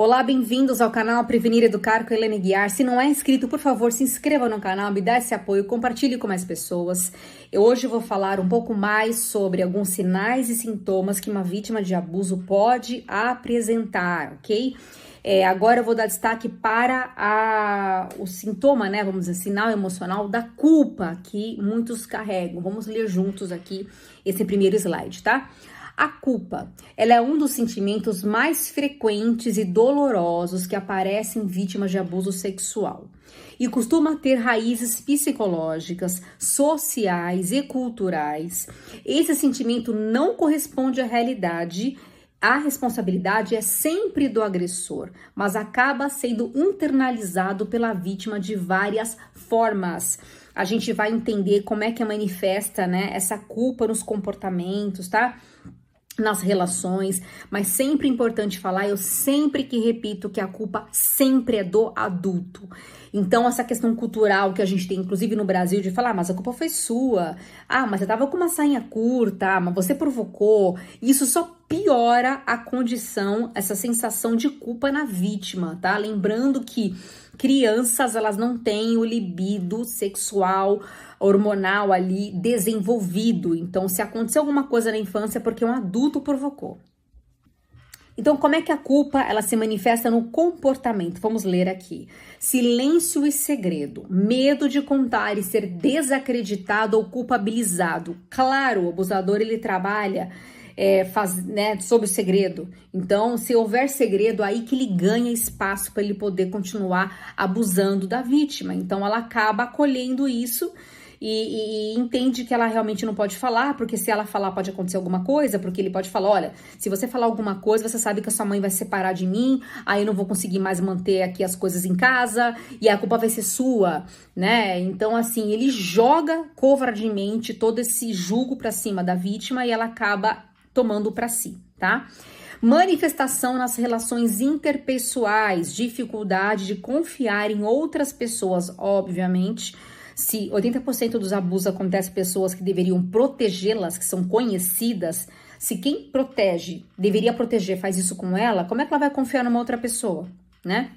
Olá, bem-vindos ao canal Prevenir Educar com Helene Guiar. Se não é inscrito, por favor, se inscreva no canal, me dá esse apoio, compartilhe com mais pessoas. Eu hoje vou falar um pouco mais sobre alguns sinais e sintomas que uma vítima de abuso pode apresentar, ok? Agora eu vou dar destaque para o sintoma, né, vamos dizer, sinal emocional da culpa que muitos carregam. Vamos ler juntos aqui esse primeiro slide, tá? A culpa, ela é um dos sentimentos mais frequentes e dolorosos que aparecem em vítimas de abuso sexual e costuma ter raízes psicológicas, sociais e culturais. Esse sentimento não corresponde à realidade. A responsabilidade é sempre do agressor, mas acaba sendo internalizado pela vítima de várias formas. A gente vai entender como é que manifesta, né, essa culpa nos comportamentos, tá? Nas relações, mas sempre é importante falar, eu sempre que repito que a culpa sempre é do adulto. Então essa questão cultural que a gente tem, inclusive no Brasil, de falar, mas a culpa foi sua, mas você tava com uma sainha curta, mas você provocou, isso só piora a condição, essa sensação de culpa na vítima, tá? Lembrando que crianças, elas não têm o libido sexual, hormonal ali desenvolvido. Então, se aconteceu alguma coisa na infância, é porque um adulto provocou. Então, como é que a culpa, ela se manifesta no comportamento? Vamos ler aqui. Silêncio e segredo. Medo de contar e ser desacreditado ou culpabilizado. Claro, o abusador, ele trabalha sobre o segredo. Então, se houver segredo, aí que ele ganha espaço para ele poder continuar abusando da vítima. Então, ela acaba acolhendo isso e entende que ela realmente não pode falar, porque se ela falar pode acontecer alguma coisa, porque ele pode falar, olha, se você falar alguma coisa, você sabe que a sua mãe vai se separar de mim, aí eu não vou conseguir mais manter aqui as coisas em casa, e a culpa vai ser sua, né? Então, assim, ele joga covardemente todo esse julgo pra cima da vítima e ela acaba tomando pra si, tá? Manifestação nas relações interpessoais, dificuldade de confiar em outras pessoas, obviamente. Se 80% dos abusos acontecem em pessoas que deveriam protegê-las, que são conhecidas, se quem protege, deveria proteger, faz isso com ela, como é que ela vai confiar numa outra pessoa, né?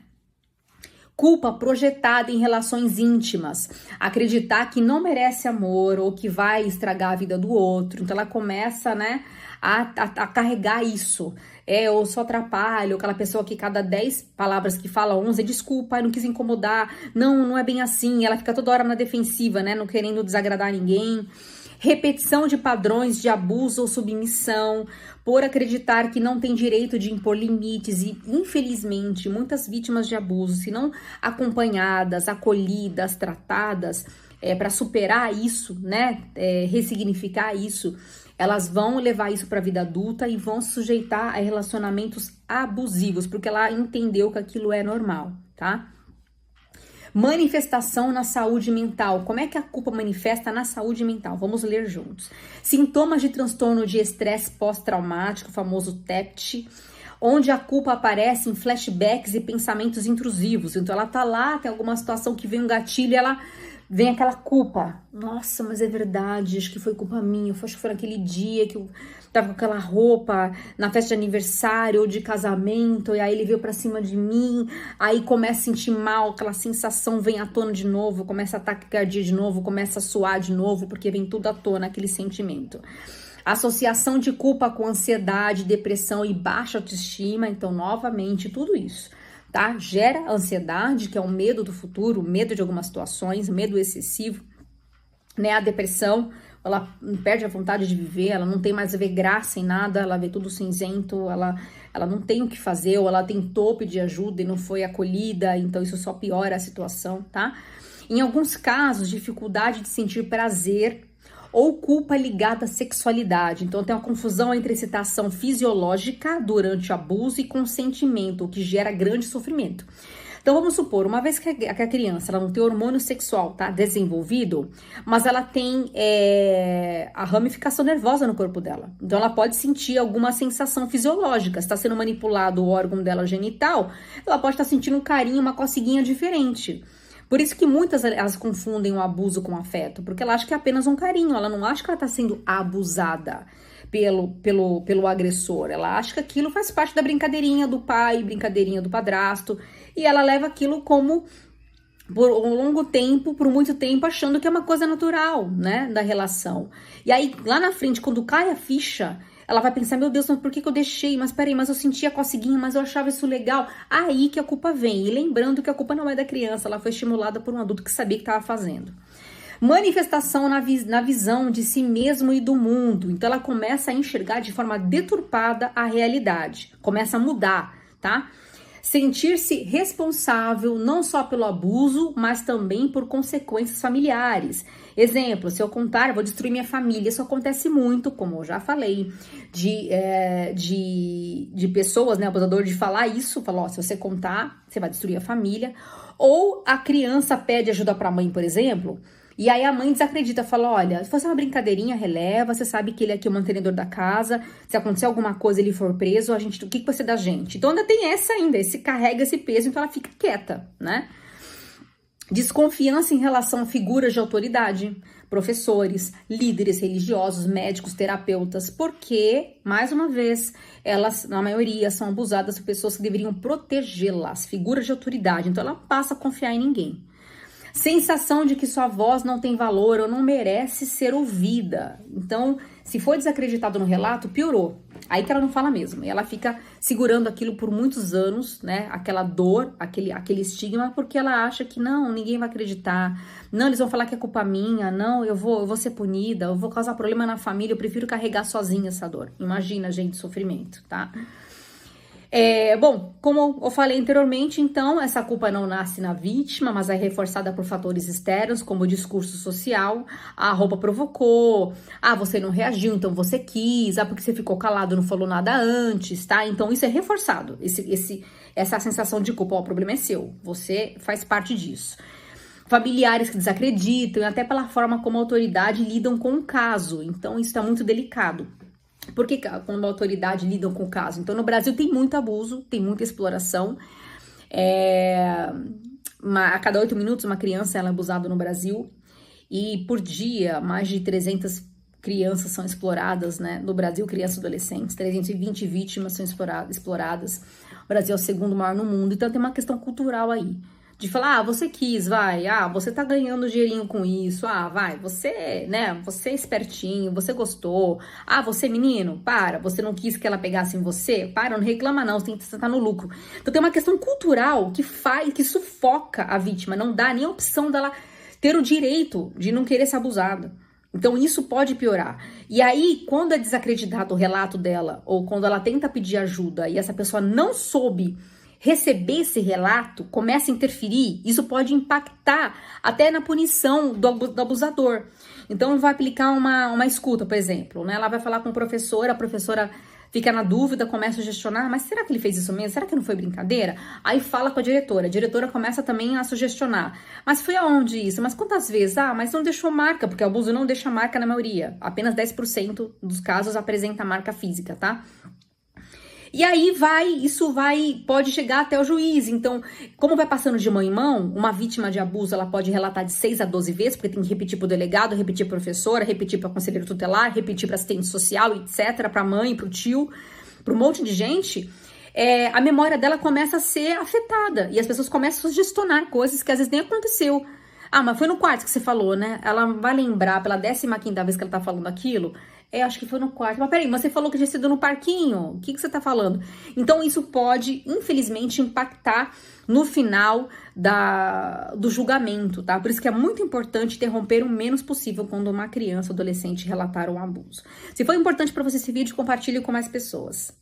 Culpa projetada em relações íntimas, acreditar que não merece amor ou que vai estragar a vida do outro. Então ela começa, né, a carregar isso. Eu só atrapalho, aquela pessoa que cada 10 palavras que fala, 11, desculpa, eu não quis incomodar, não é bem assim. Ela fica toda hora na defensiva, né, não querendo desagradar ninguém. Repetição de padrões de abuso ou submissão, por acreditar que não tem direito de impor limites e, infelizmente, muitas vítimas de abuso, se não acompanhadas, acolhidas, tratadas, para superar isso, né, ressignificar isso, elas vão levar isso para a vida adulta e vão se sujeitar a relacionamentos abusivos, porque ela entendeu que aquilo é normal, tá? Manifestação na saúde mental. Como é que a culpa manifesta na saúde mental? Vamos ler juntos. Sintomas de transtorno de estresse pós-traumático, famoso TEPT, onde a culpa aparece em flashbacks e pensamentos intrusivos. Então ela tá lá, tem alguma situação que vem um gatilho e ela vem aquela culpa. Nossa, mas é verdade, acho que foi culpa minha. Acho que foi naquele dia que eu tava com aquela roupa na festa de aniversário ou de casamento, e aí ele veio pra cima de mim, aí começa a sentir mal, aquela sensação vem à tona de novo, começa a ataque cardíaco de novo, começa a suar de novo, porque vem tudo à tona, aquele sentimento. Associação de culpa com ansiedade, depressão e baixa autoestima, então, novamente, tudo isso, tá? Gera ansiedade, que é o medo do futuro, medo de algumas situações, medo excessivo, né? A depressão, ela perde a vontade de viver, ela não tem mais a ver graça em nada, ela vê tudo cinzento, ela não tem o que fazer, ou ela tentou pedir ajuda e não foi acolhida, então isso só piora a situação, tá? Em alguns casos, dificuldade de sentir prazer ou culpa ligada à sexualidade. Então tem uma confusão entre excitação fisiológica durante o abuso e consentimento, o que gera grande sofrimento. Então vamos supor, uma vez que a criança ela não tem hormônio sexual, tá, desenvolvido, mas ela tem a ramificação nervosa no corpo dela. Então ela pode sentir alguma sensação fisiológica. Se está sendo manipulado o órgão dela genital, ela pode estar sentindo um carinho, uma coceguinha diferente. Por isso que muitas elas confundem o abuso com afeto, porque ela acha que é apenas um carinho, ela não acha que ela está sendo abusada. pelo agressor. Ela acha que aquilo faz parte da brincadeirinha do pai, brincadeirinha do padrasto, e ela leva aquilo como por um longo tempo, por muito tempo, achando que é uma coisa natural, né, da relação. E aí, lá na frente, quando cai a ficha, ela vai pensar, meu Deus, mas por que eu deixei? Mas peraí, mas eu sentia a coceguinha, mas eu achava isso legal. Aí que a culpa vem. E lembrando que a culpa não é da criança, ela foi estimulada por um adulto que sabia que estava fazendo. Manifestação na visão de si mesmo e do mundo. Então, ela começa a enxergar de forma deturpada a realidade. Começa a mudar, tá? Sentir-se responsável não só pelo abuso, mas também por consequências familiares. Exemplo, se eu contar, eu vou destruir minha família. Isso acontece muito, como eu já falei, de pessoas, né, abusador, de falar isso, falar, ó, se você contar, você vai destruir a família. Ou a criança pede ajuda para a mãe, por exemplo, e aí a mãe desacredita, fala, olha, se fosse uma brincadeirinha, releva, você sabe que ele é aqui o mantenedor da casa, se acontecer alguma coisa, ele for preso, o que vai ser da gente? Então ainda tem essa ainda, carrega esse peso, então ela fica quieta, né? Desconfiança em relação a figuras de autoridade, professores, líderes religiosos, médicos, terapeutas, porque, mais uma vez, elas, na maioria, são abusadas por pessoas que deveriam protegê-las, figuras de autoridade, então ela passa a confiar em ninguém. Sensação de que sua voz não tem valor ou não merece ser ouvida. Então, se foi desacreditado no relato, piorou. Aí que ela não fala mesmo. E ela fica segurando aquilo por muitos anos, né? Aquela dor, aquele estigma, porque ela acha que não, ninguém vai acreditar. Não, eles vão falar que é culpa minha. Não, eu vou ser punida. Eu vou causar problema na família. Eu prefiro carregar sozinha essa dor. Imagina, gente, sofrimento, tá? Bom, como eu falei anteriormente, então, essa culpa não nasce na vítima, mas é reforçada por fatores externos, como o discurso social, a roupa provocou, você não reagiu, então você quis, porque você ficou calado, não falou nada antes, tá? Então, isso é reforçado, essa sensação de culpa, o problema é seu, você faz parte disso. Familiares que desacreditam, e até pela forma como a autoridade lidam com o caso, então isso tá muito delicado. Por que quando a autoridade lida com o caso? Então, no Brasil tem muito abuso, tem muita exploração. A cada 8 minutos, uma criança é abusada no Brasil. E por dia, mais de 300 crianças são exploradas, né? No Brasil, crianças e adolescentes. 320 vítimas são exploradas. O Brasil é o segundo maior no mundo. Então, tem uma questão cultural aí. De falar, você quis, vai, você tá ganhando dinheirinho com isso, vai, você, né, você é espertinho, você gostou, você menino, você não quis que ela pegasse em você, não reclama não, você tá no lucro. Então tem uma questão cultural que sufoca a vítima, não dá nem a opção dela ter o direito de não querer ser abusada. Então isso pode piorar. E aí, quando é desacreditado o relato dela, ou quando ela tenta pedir ajuda e essa pessoa não soube receber esse relato, começa a interferir, isso pode impactar até na punição do abusador. Então, vai aplicar uma escuta, por exemplo, né? Ela vai falar com a professora fica na dúvida, começa a sugestionar, mas será que ele fez isso mesmo? Será que não foi brincadeira? Aí fala com a diretora começa também a sugestionar. Mas foi aonde isso? Mas quantas vezes? Mas não deixou marca, porque o abuso não deixa marca na maioria. Apenas 10% dos casos apresenta marca física, tá? E aí pode chegar até o juiz. Então, como vai passando de mão em mão, uma vítima de abuso, ela pode relatar de 6 a 12 vezes, porque tem que repetir para o delegado, repetir para a professora, repetir para o conselheiro tutelar, repetir para assistente social, etc., para a mãe, para o tio, para um monte de gente. A memória dela começa a ser afetada e as pessoas começam a sugestionar coisas que às vezes nem aconteceu. Mas foi no quarto que você falou, né? Ela vai lembrar pela 15ª vez que ela tá falando aquilo. Acho que foi no quarto. Mas peraí, você falou que tinha sido no parquinho. O que você tá falando? Então, isso pode, infelizmente, impactar no final do julgamento, tá? Por isso que é muito importante interromper o menos possível quando uma criança ou adolescente relatar um abuso. Se foi importante para você esse vídeo, compartilhe com mais pessoas.